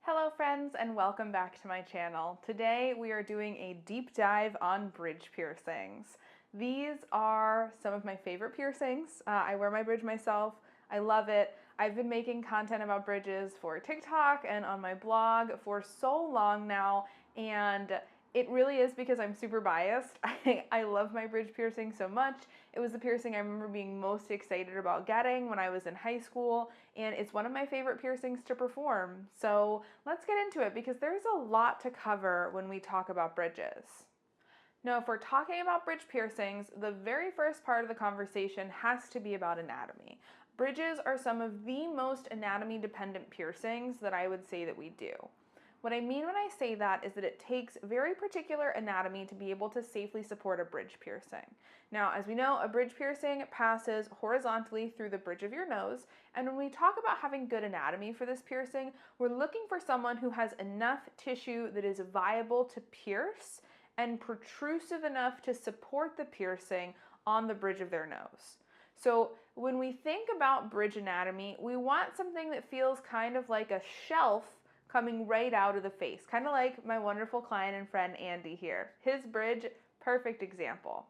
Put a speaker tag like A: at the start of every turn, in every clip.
A: Hello friends and welcome back to my channel. Today we are doing a deep dive on bridge piercings. These are some of my favorite piercings. I wear my bridge myself. I love it. I've been making content about bridges for TikTok and on my blog for so long now, and it really is because I'm super biased. I love my bridge piercing so much. It was the piercing I remember being most excited about getting when I was in high school, and it's one of my favorite piercings to perform. So let's get into it because there's a lot to cover when we talk about bridges. Now, if we're talking about bridge piercings, the very first part of the conversation has to be about anatomy. Bridges are some of the most anatomy dependent piercings that I would say that we do. What I mean when I say that is that it takes very particular anatomy to be able to safely support a bridge piercing. Now, as we know, a bridge piercing passes horizontally through the bridge of your nose, and when we talk about having good anatomy for this piercing, we're looking for someone who has enough tissue that is viable to pierce and protrusive enough to support the piercing on the bridge of their nose. So when we think about bridge anatomy, we want something that feels kind of like a shelf coming right out of the face, kind of like my wonderful client and friend Andy here. His bridge, perfect example.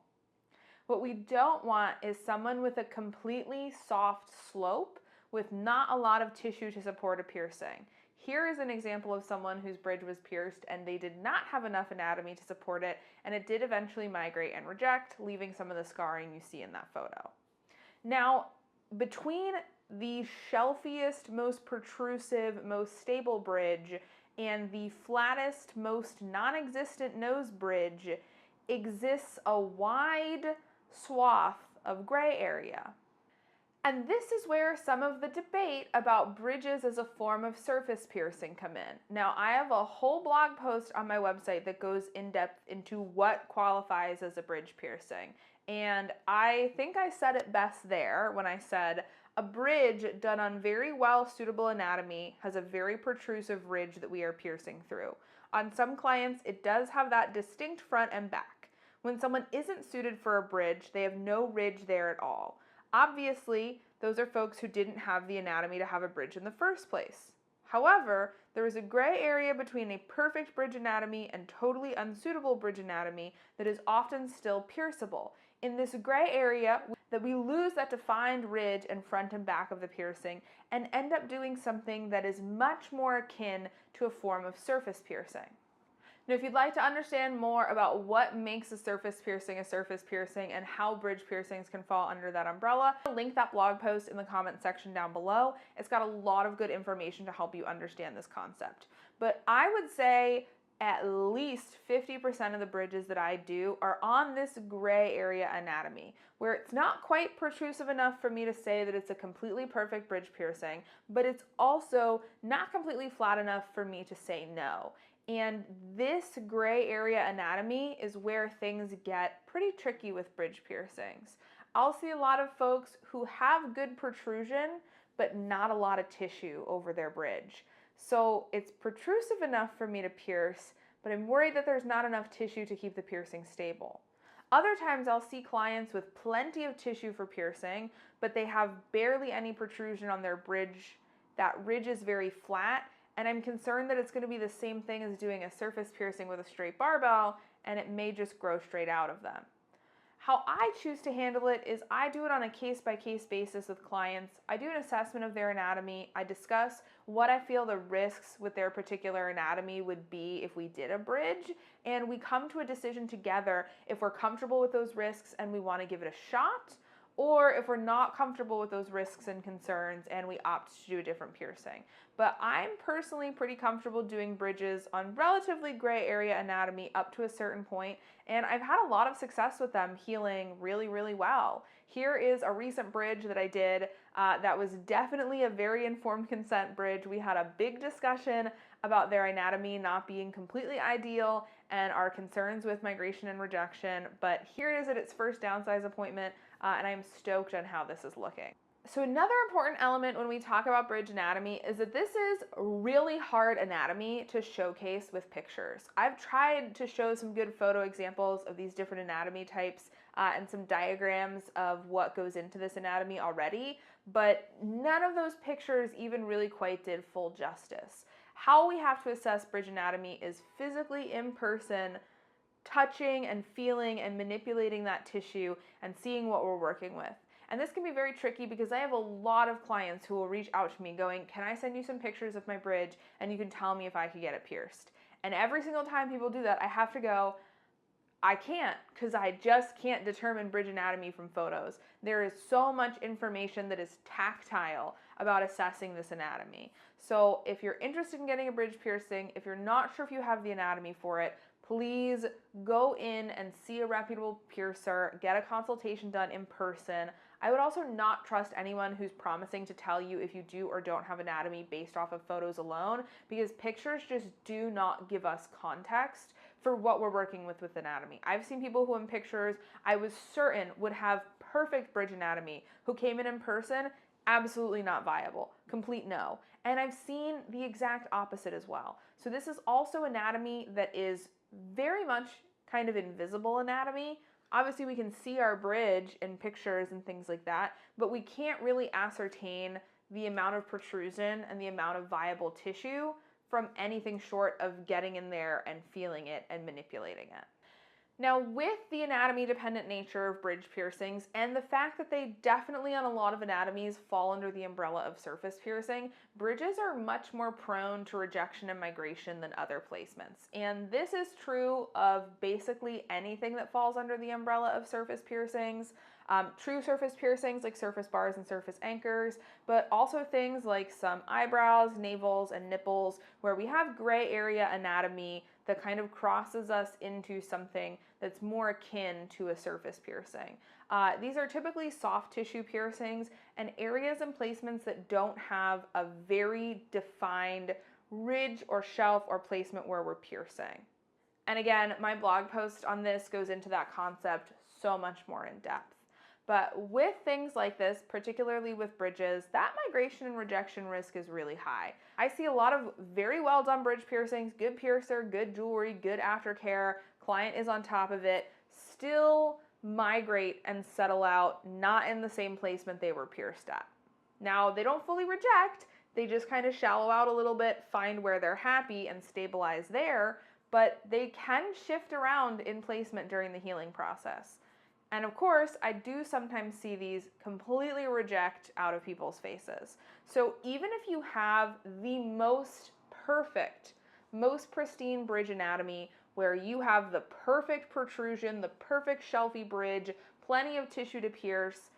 A: What we don't want is someone with a completely soft slope with not a lot of tissue to support a piercing. Here is an example of someone whose bridge was pierced and they did not have enough anatomy to support it, and it did eventually migrate and reject, leaving some of the scarring you see in that photo. Now, between the shelfiest, most protrusive, most stable bridge and the flattest, most non-existent nose bridge exists a wide swath of gray area. And this is where some of the debate about bridges as a form of surface piercing come in. Now, I have a whole blog post on my website that goes in depth into what qualifies as a bridge piercing. And I think I said it best there when I said a bridge done on very well suitable anatomy has a very protrusive ridge that we are piercing through. On some clients, it does have that distinct front and back. When someone isn't suited for a bridge, they have no ridge there at all. Obviously, those are folks who didn't have the anatomy to have a bridge in the first place. However, there is a gray area between a perfect bridge anatomy and totally unsuitable bridge anatomy that is often still pierceable. In this gray area, that we lose that defined ridge and front and back of the piercing and end up doing something that is much more akin to a form of surface piercing. Now, if you'd like to understand more about what makes a surface piercing and how bridge piercings can fall under that umbrella, I'll link that blog post in the comment section down below. It's got a lot of good information to help you understand this concept. But I would say at least 50% of the bridges that I do are on this gray area anatomy, where it's not quite protrusive enough for me to say that it's a completely perfect bridge piercing, but it's also not completely flat enough for me to say no. And this gray area anatomy is where things get pretty tricky with bridge piercings. I'll see a lot of folks who have good protrusion, but not a lot of tissue over their bridge. So it's protrusive enough for me to pierce, but I'm worried that there's not enough tissue to keep the piercing stable. Other times I'll see clients with plenty of tissue for piercing, but they have barely any protrusion on their bridge. That ridge is very flat, and I'm concerned that it's going to be the same thing as doing a surface piercing with a straight barbell, and it may just grow straight out of them. How I choose to handle it is I do it on a case-by-case basis with clients. I do an assessment of their anatomy. I discuss what I feel the risks with their particular anatomy would be if we did a bridge, and we come to a decision together if we're comfortable with those risks and we want to give it a shot, or if we're not comfortable with those risks and concerns and we opt to do a different piercing. But I'm personally pretty comfortable doing bridges on relatively gray area anatomy up to a certain point, and I've had a lot of success with them healing really, really well. Here is a recent bridge that I did that was definitely a very informed consent bridge. We had a big discussion about their anatomy not being completely ideal and our concerns with migration and rejection, but here it is at its first downsize appointment, and I'm stoked on how this is looking. So another important element when we talk about bridge anatomy is that this is really hard anatomy to showcase with pictures. I've tried to show some good photo examples of these different anatomy types and some diagrams of what goes into this anatomy already, but none of those pictures even really quite did full justice. How we have to assess bridge anatomy is physically in person, touching and feeling and manipulating that tissue and seeing what we're working with. And this can be very tricky because I have a lot of clients who will reach out to me going, can I send you some pictures of my bridge and you can tell me if I could get it pierced? And every single time people do that, I have to go, I can't, because I just can't determine bridge anatomy from photos. There is so much information that is tactile about assessing this anatomy. So if you're interested in getting a bridge piercing, if you're not sure if you have the anatomy for it, please go in and see a reputable piercer, get a consultation done in person. I would also not trust anyone who's promising to tell you if you do or don't have anatomy based off of photos alone, because pictures just do not give us context for what we're working with anatomy. I've seen people who in pictures I was certain would have perfect bridge anatomy who came in person, absolutely not viable, complete no. And I've seen the exact opposite as well. So this is also anatomy that is very much kind of invisible anatomy. Obviously we can see our bridge in pictures and things like that, but we can't really ascertain the amount of protrusion and the amount of viable tissue from anything short of getting in there and feeling it and manipulating it. Now, with the anatomy-dependent nature of bridge piercings and the fact that they definitely on a lot of anatomies fall under the umbrella of surface piercing, bridges are much more prone to rejection and migration than other placements. And this is true of basically anything that falls under the umbrella of surface piercings. True surface piercings like surface bars and surface anchors, but also things like some eyebrows, navels, and nipples where we have gray area anatomy that kind of crosses us into something that's more akin to a surface piercing. These are typically soft tissue piercings and areas and placements that don't have a very defined ridge or shelf or placement where we're piercing. And again, my blog post on this goes into that concept so much more in depth. But with things like this, particularly with bridges, that migration and rejection risk is really high. I see a lot of very well done bridge piercings, good piercer, good jewelry, good aftercare, client is on top of it, still migrate and settle out not in the same placement they were pierced at. Now, they don't fully reject, they just kind of shallow out a little bit, find where they're happy and stabilize there, but they can shift around in placement during the healing process. And of course, I do sometimes see these completely reject out of people's faces. So even if you have the most perfect, most pristine bridge anatomy, where you have the perfect protrusion, the perfect shelfy bridge, plenty of tissue to pierce,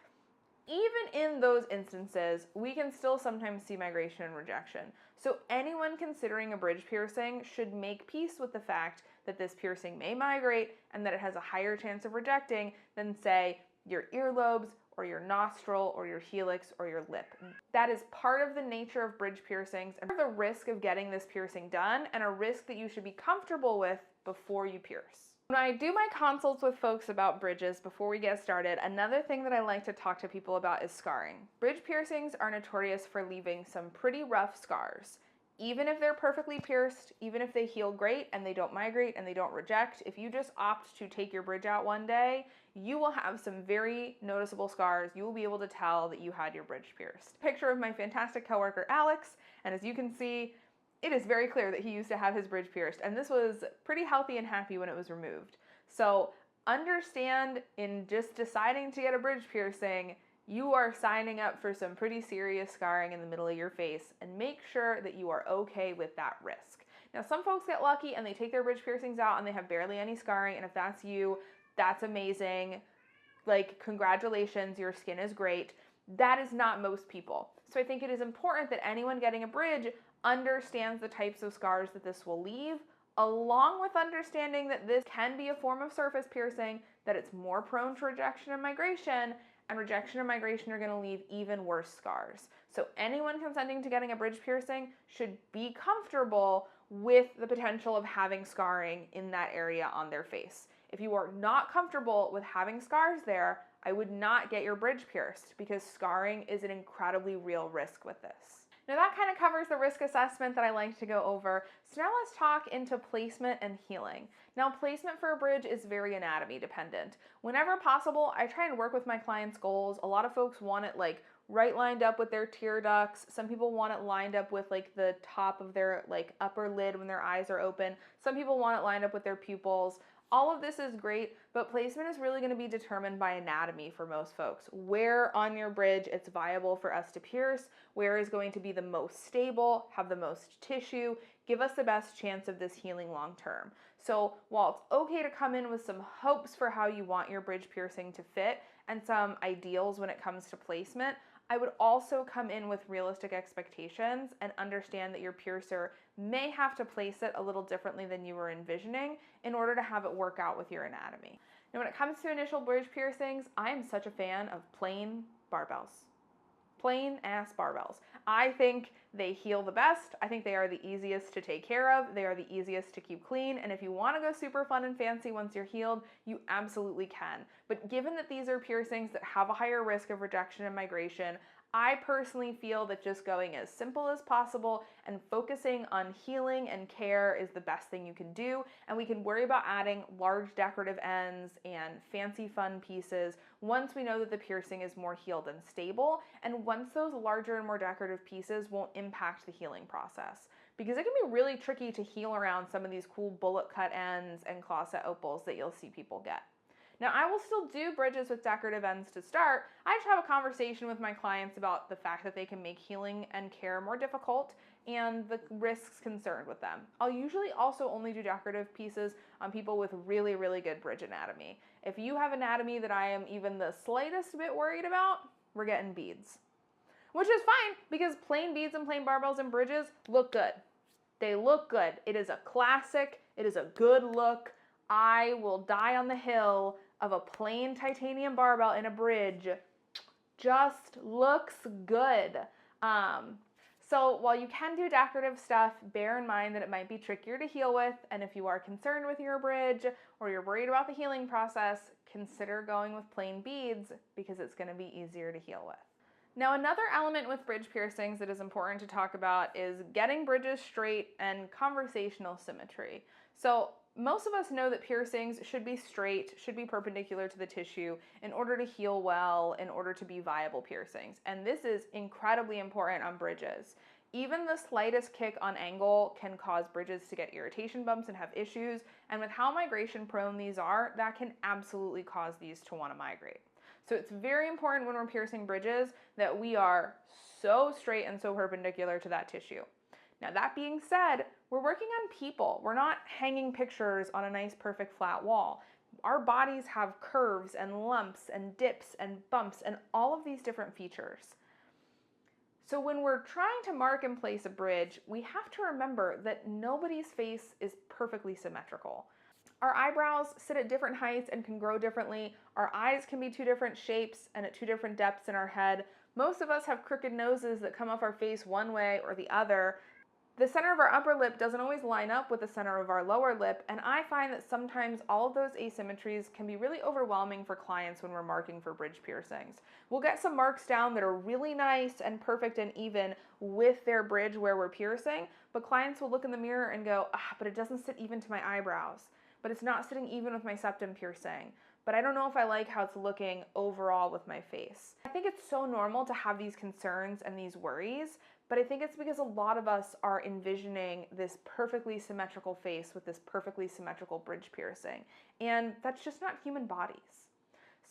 A: even in those instances, we can still sometimes see migration and rejection. So anyone considering a bridge piercing should make peace with the fact that this piercing may migrate and that it has a higher chance of rejecting than, say, your earlobes or your nostril or your helix or your lip. That is part of the nature of bridge piercings and the risk of getting this piercing done, and a risk that you should be comfortable with before you pierce. When I do my consults with folks about bridges before we get started, another thing that I like to talk to people about is scarring. Bridge piercings are notorious for leaving some pretty rough scars. Even if they're perfectly pierced, even if they heal great and they don't migrate and they don't reject, if you just opt to take your bridge out one day, you will have some very noticeable scars. You will be able to tell that you had your bridge pierced. Picture of my fantastic coworker Alex, and as you can see, it is very clear that he used to have his bridge pierced, and this was pretty healthy and happy when it was removed. So understand, in just deciding to get a bridge piercing, you are signing up for some pretty serious scarring in the middle of your face, and make sure that you are okay with that risk. Now, some folks get lucky and they take their bridge piercings out and they have barely any scarring, and if that's you, that's amazing. Like, congratulations, your skin is great. That is not most people. So I think it is important that anyone getting a bridge understands the types of scars that this will leave, along with understanding that this can be a form of surface piercing, that it's more prone to rejection and migration are going to leave even worse scars. So anyone consenting to getting a bridge piercing should be comfortable with the potential of having scarring in that area on their face. If you are not comfortable with having scars there, I would not get your bridge pierced, because scarring is an incredibly real risk with this. Now that kind of covers the risk assessment that I like to go over. So now let's talk into placement and healing. Now placement for a bridge is very anatomy dependent. Whenever possible, I try and work with my clients' goals. A lot of folks want it like right lined up with their tear ducts. Some people want it lined up with like the top of their like upper lid when their eyes are open. Some people want it lined up with their pupils. All of this is great, but placement is really going to be determined by anatomy for most folks. Where on your bridge it's viable for us to pierce, where is going to be the most stable, have the most tissue, give us the best chance of this healing long term. So while it's okay to come in with some hopes for how you want your bridge piercing to fit and some ideals when it comes to placement, I would also come in with realistic expectations and understand that your piercer may have to place it a little differently than you were envisioning in order to have it work out with your anatomy. Now, when it comes to initial bridge piercings, I am such a fan of plain barbells. Plain ass barbells. I think they heal the best. I think they are the easiest to take care of. They are the easiest to keep clean. And if you want to go super fun and fancy once you're healed, you absolutely can. But given that these are piercings that have a higher risk of rejection and migration, I personally feel that just going as simple as possible and focusing on healing and care is the best thing you can do. And we can worry about adding large decorative ends and fancy fun pieces once we know that the piercing is more healed and stable, and once those larger and more decorative pieces won't impact the healing process. Because it can be really tricky to heal around some of these cool bullet cut ends and claw set opals that you'll see people get. Now, I will still do bridges with decorative ends to start. I just have a conversation with my clients about the fact that they can make healing and care more difficult and the risks concerned with them. I'll usually also only do decorative pieces on people with really, really good bridge anatomy. If you have anatomy that I am even the slightest bit worried about, we're getting beads. Which is fine, because plain beads and plain barbells and bridges look good. They look good. It is a classic. It is a good look. I will die on the hill of a plain titanium barbell in a bridge. Just looks good. So while you can do decorative stuff, bear in mind that it might be trickier to heal with, and if you are concerned with your bridge or you're worried about the healing process, consider going with plain beads because it's going to be easier to heal with. Now, another element with bridge piercings that is important to talk about is getting bridges straight and conversational symmetry. So most of us know that piercings should be straight, should be perpendicular to the tissue in order to heal well, in order to be viable piercings. And this is incredibly important on bridges. Even the slightest kick on angle can cause bridges to get irritation bumps and have issues. And with how migration prone these are, that can absolutely cause these to want to migrate. So it's very important when we're piercing bridges that we are so straight and so perpendicular to that tissue. Now, that being said, we're working on people. We're not hanging pictures on a nice, perfect flat wall. Our bodies have curves and lumps and dips and bumps and all of these different features. So when we're trying to mark and place a bridge, we have to remember that nobody's face is perfectly symmetrical. Our eyebrows sit at different heights and can grow differently. Our eyes can be two different shapes and at two different depths in our head. Most of us have crooked noses that come off our face one way or the other. The center of our upper lip doesn't always line up with the center of our lower lip, and I find that sometimes all of those asymmetries can be really overwhelming for clients when we're marking for bridge piercings. We'll get some marks down that are really nice and perfect and even with their bridge where we're piercing, but clients will look in the mirror and go, but it doesn't sit even to my eyebrows, but it's not sitting even with my septum piercing. But I don't know if I like how it's looking overall with my face. I think it's so normal to have these concerns and these worries, but I think it's because a lot of us are envisioning this perfectly symmetrical face with this perfectly symmetrical bridge piercing, and that's just not human bodies.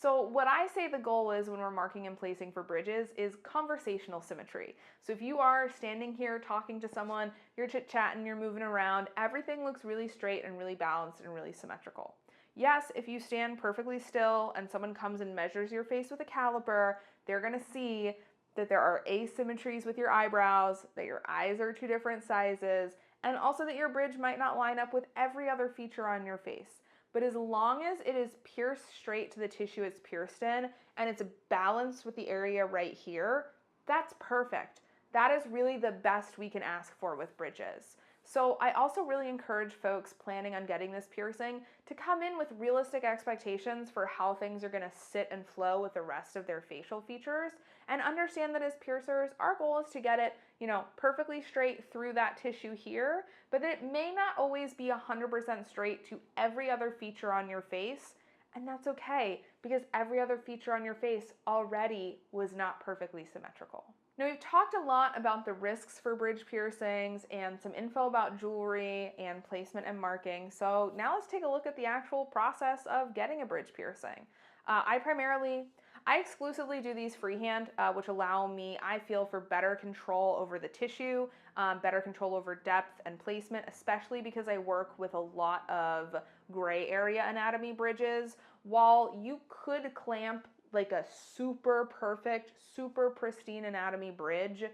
A: So what I say the goal is when we're marking and placing for bridges is conversational symmetry. So if you are standing here talking to someone, you're chit-chatting, you're moving around, everything looks really straight and really balanced and really symmetrical. Yes, if you stand perfectly still and someone comes and measures your face with a caliper, they're going to see that there are asymmetries with your eyebrows, that your eyes are two different sizes, and also that your bridge might not line up with every other feature on your face. But as long as it is pierced straight to the tissue it's pierced in, and it's balanced with the area right here, that's perfect. That is really the best we can ask for with bridges. So I also really encourage folks planning on getting this piercing to come in with realistic expectations for how things are going to sit and flow with the rest of their facial features, And understand that as piercers, our goal is to get it, perfectly straight through that tissue here, but that it may not always be 100% straight to every other feature on your face. And that's okay, because every other feature on your face already was not perfectly symmetrical. Now, we've talked a lot about the risks for bridge piercings and some info about jewelry and placement and marking. So now let's take a look at the actual process of getting a bridge piercing. I exclusively do these freehand, which allow me, I feel, for better control over the tissue, better control over depth and placement, especially because I work with a lot of gray area anatomy bridges. While you could clamp like a super perfect, super pristine anatomy bridge,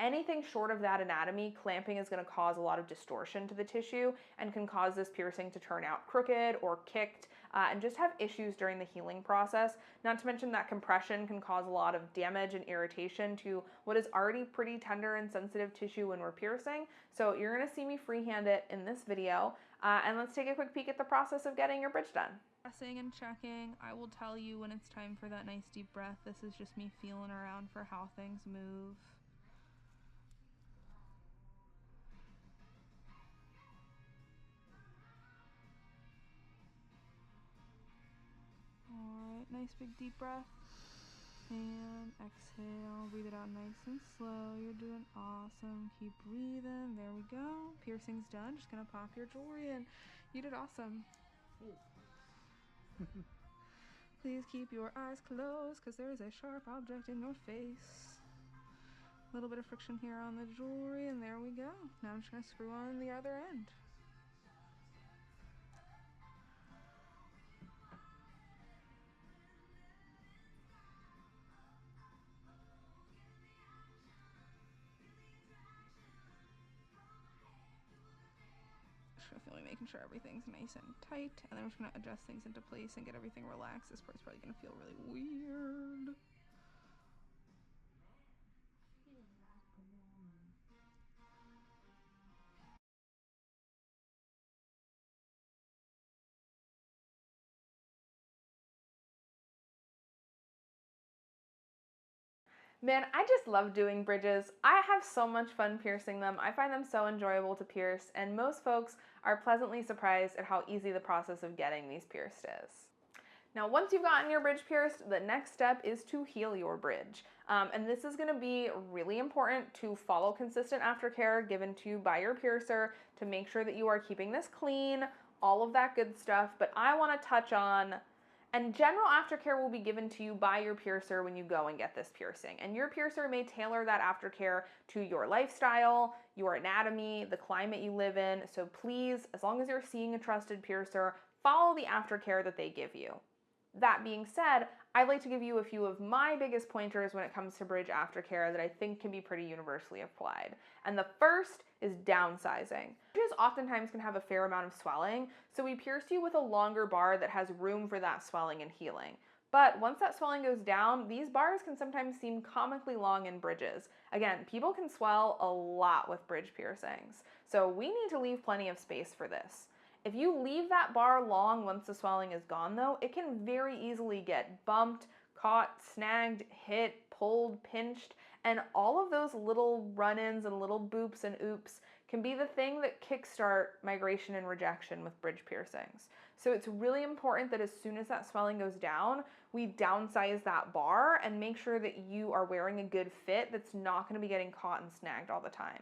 A: anything short of that anatomy, clamping is going to cause a lot of distortion to the tissue and can cause this piercing to turn out crooked or kicked and just have issues during the healing process. Not to mention that compression can cause a lot of damage and irritation to what is already pretty tender and sensitive tissue when we're piercing. So you're going to see me freehand it in this video, and let's take a quick peek at the process of getting your bridge done. Pressing and checking, I will tell you when it's time for that nice deep breath. This is just me feeling around for how things move. Alright, nice big deep breath. And exhale, breathe it out nice and slow. You're doing awesome. Keep breathing. There we go. Piercing's done. Just gonna pop your jewelry in. You did awesome. Please keep your eyes closed because there is a sharp object in your face. A little bit of friction here on the jewelry, and there we go. Now I'm just gonna screw on the other end. Feeling, making sure everything's nice and tight, and then I'm just going to adjust things into place and get everything relaxed. This part's probably going to feel really weird. Man, I just love doing bridges. I have so much fun piercing them. I find them so enjoyable to pierce, and most folks are pleasantly surprised at how easy the process of getting these pierced is. Now, once you've gotten your bridge pierced, the next step is to heal your bridge. And this is gonna be really important to follow consistent aftercare given to you by your piercer to make sure that you are keeping this clean, all of that good stuff. But I wanna touch on, and general aftercare will be given to you by your piercer when you go and get this piercing. And your piercer may tailor that aftercare to your lifestyle, your anatomy, the climate you live in. So please, as long as you're seeing a trusted piercer, follow the aftercare that they give you. That being said, I'd like to give you a few of my biggest pointers when it comes to bridge aftercare that I think can be pretty universally applied. And the first is downsizing. Bridges oftentimes can have a fair amount of swelling, so we pierce you with a longer bar that has room for that swelling and healing. But once that swelling goes down, these bars can sometimes seem comically long in bridges. Again, people can swell a lot with bridge piercings, so we need to leave plenty of space for this. If you leave that bar long once the swelling is gone though, it can very easily get bumped, caught, snagged, hit, pulled, pinched, and all of those little run-ins and little boops and oops can be the thing that kickstart migration and rejection with bridge piercings. So it's really important that as soon as that swelling goes down, we downsize that bar and make sure that you are wearing a good fit that's not going to be getting caught and snagged all the time.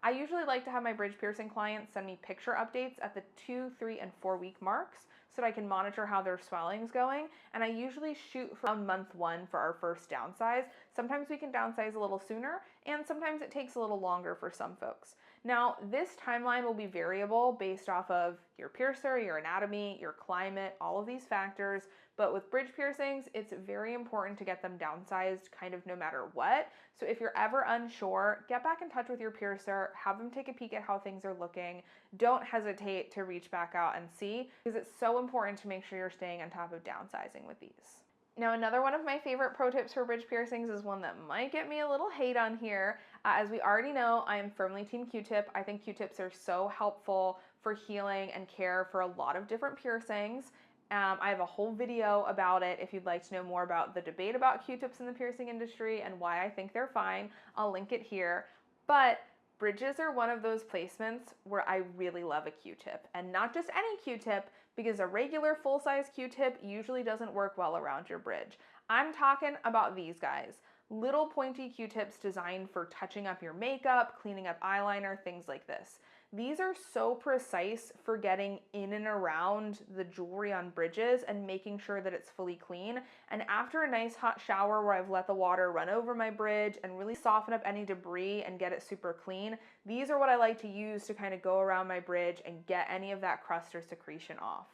A: I usually like to have my bridge piercing clients send me picture updates at the 2, 3, and 4 week marks so that I can monitor how their swelling's going, and I usually shoot for around month 1 for our first downsize. Sometimes we can downsize a little sooner, and sometimes it takes a little longer for some folks. Now, this timeline will be variable based off of your piercer, your anatomy, your climate, all of these factors, but with bridge piercings, it's very important to get them downsized kind of no matter what. So if you're ever unsure, get back in touch with your piercer, have them take a peek at how things are looking. Don't hesitate to reach back out and see, because it's so important to make sure you're staying on top of downsizing with these. Now, another one of my favorite pro tips for bridge piercings is one that might get me a little hate on here. As we already know, I am firmly team Q-tip. I think Q-tips are so helpful for healing and care for a lot of different piercings. I have a whole video about it if you'd like to know more about the debate about Q-tips in the piercing industry and why I think they're fine. I'll link it here. But bridges are one of those placements where I really love a Q-tip, and not just any Q-tip, because a regular full-size Q-tip usually doesn't work well around your bridge. I'm talking about these guys. Little pointy Q-tips designed for touching up your makeup, cleaning up eyeliner, things like this. These are so precise for getting in and around the jewelry on bridges and making sure that it's fully clean. And after a nice hot shower where I've let the water run over my bridge and really soften up any debris and get it super clean, these are what I like to use to kind of go around my bridge and get any of that crust or secretion off.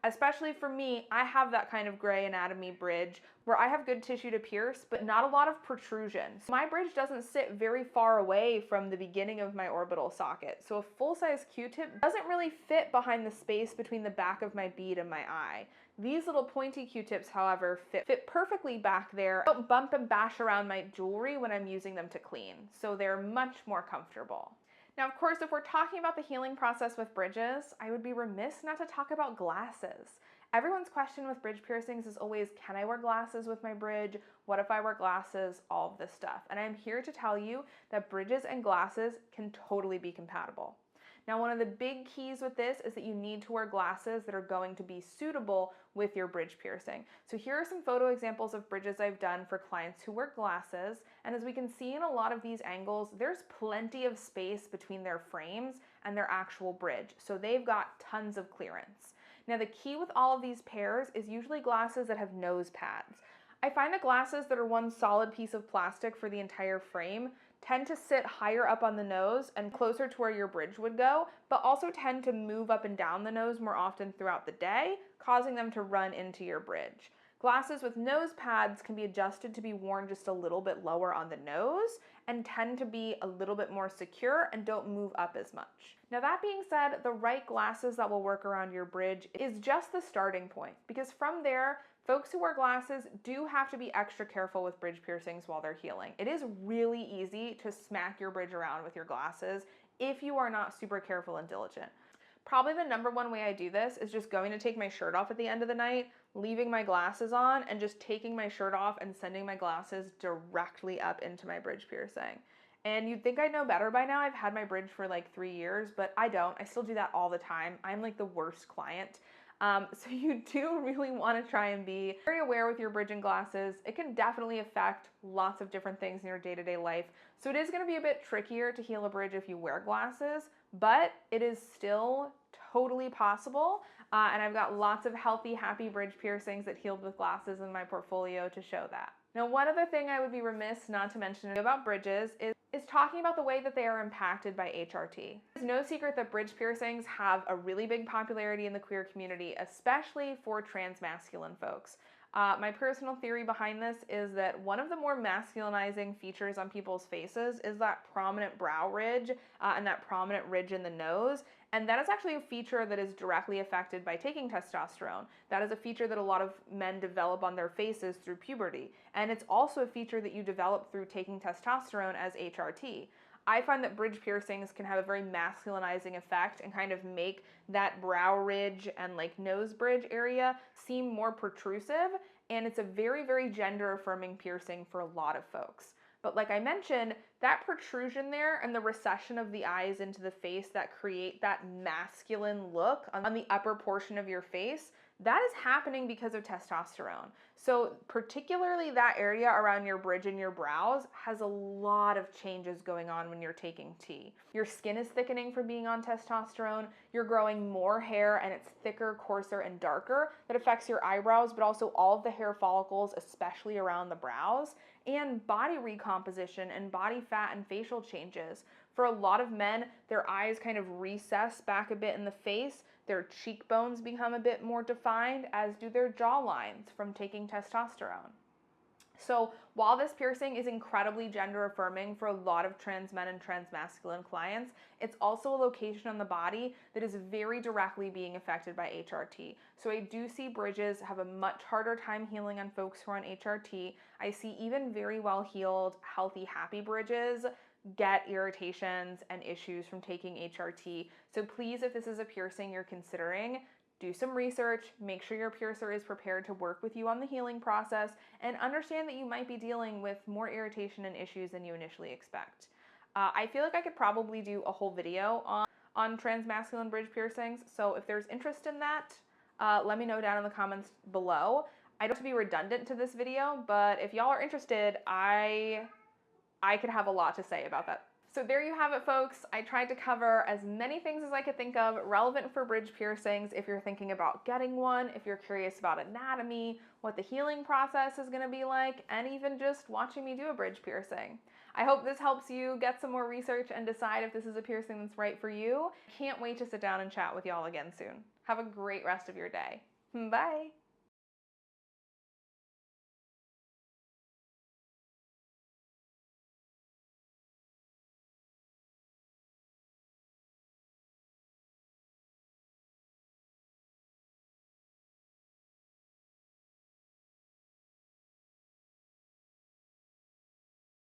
A: Especially for me, I have that kind of gray anatomy bridge where I have good tissue to pierce, but not a lot of protrusion. So my bridge doesn't sit very far away from the beginning of my orbital socket. So a full-size Q-tip doesn't really fit behind the space between the back of my bead and my eye. These little pointy Q-tips, however, fit perfectly back there. I don't bump and bash around my jewelry when I'm using them to clean, so they're much more comfortable. Now, of course, if we're talking about the healing process with bridges, I would be remiss not to talk about glasses. Everyone's question with bridge piercings is always, can I wear glasses with my bridge? What if I wear glasses? All of this stuff. And I'm here to tell you that bridges and glasses can totally be compatible. Now, one of the big keys with this is that you need to wear glasses that are going to be suitable with your bridge piercing. So here are some photo examples of bridges I've done for clients who wear glasses. And as we can see in a lot of these angles, there's plenty of space between their frames and their actual bridge. So they've got tons of clearance. Now, the key with all of these pairs is usually glasses that have nose pads. I find that glasses that are one solid piece of plastic for the entire frame tend to sit higher up on the nose and closer to where your bridge would go, but also tend to move up and down the nose more often throughout the day, causing them to run into your bridge. Glasses with nose pads can be adjusted to be worn just a little bit lower on the nose and tend to be a little bit more secure and don't move up as much. Now, that being said, the right glasses that will work around your bridge is just the starting point, because from there, folks who wear glasses do have to be extra careful with bridge piercings while they're healing. It is really easy to smack your bridge around with your glasses if you are not super careful and diligent. Probably the number one way I do this is just going to take my shirt off at the end of the night, leaving my glasses on, and just taking my shirt off and sending my glasses directly up into my bridge piercing. And you'd think I'd know better by now. I've had my bridge for like 3 years, but I don't. I still do that all the time. I'm like the worst client. So you do really want to try and be very aware with your bridge and glasses. It can definitely affect lots of different things in your day-to-day life. So it is going to be a bit trickier to heal a bridge if you wear glasses, but it is still totally possible. And I've got lots of healthy, happy bridge piercings that healed with glasses in my portfolio to show that. Now, one other thing I would be remiss not to mention about bridges is talking about the way that they are impacted by HRT. It's no secret that bridge piercings have a really big popularity in the queer community, especially for transmasculine folks. My personal theory behind this is that one of the more masculinizing features on people's faces is that prominent brow ridge and that prominent ridge in the nose. And that is actually a feature that is directly affected by taking testosterone. That is a feature that a lot of men develop on their faces through puberty. And it's also a feature that you develop through taking testosterone as HRT. I find that bridge piercings can have a very masculinizing effect and kind of make that brow ridge and like nose bridge area seem more protrusive. And it's a very, very gender affirming piercing for a lot of folks. But like I mentioned, that protrusion there and the recession of the eyes into the face that create that masculine look on the upper portion of your face, that is happening because of testosterone. So particularly that area around your bridge and your brows has a lot of changes going on when you're taking T. Your skin is thickening from being on testosterone, you're growing more hair and it's thicker, coarser, and darker. That affects your eyebrows, but also all of the hair follicles, especially around the brows, and body recomposition and body fat and facial changes. For a lot of men, their eyes kind of recess back a bit in the face, their cheekbones become a bit more defined, as do their jawlines from taking testosterone. So while this piercing is incredibly gender affirming for a lot of trans men and trans masculine clients, it's also a location on the body that is very directly being affected by HRT. So I do see bridges have a much harder time healing on folks who are on HRT. I see even very well healed, healthy, happy bridges get irritations and issues from taking HRT. So please, if this is a piercing you're considering, do some research, make sure your piercer is prepared to work with you on the healing process, and understand that you might be dealing with more irritation and issues than you initially expect. I feel like I could probably do a whole video on transmasculine bridge piercings, so if there's interest in that, let me know down in the comments below. I don't want to be redundant to this video, but if y'all are interested, I could have a lot to say about that. So there you have it, folks. I tried to cover as many things as I could think of relevant for bridge piercings if you're thinking about getting one, if you're curious about anatomy, what the healing process is going to be like, and even just watching me do a bridge piercing. I hope this helps you get some more research and decide if this is a piercing that's right for you. Can't wait to sit down and chat with y'all again soon. Have a great rest of your day. Bye!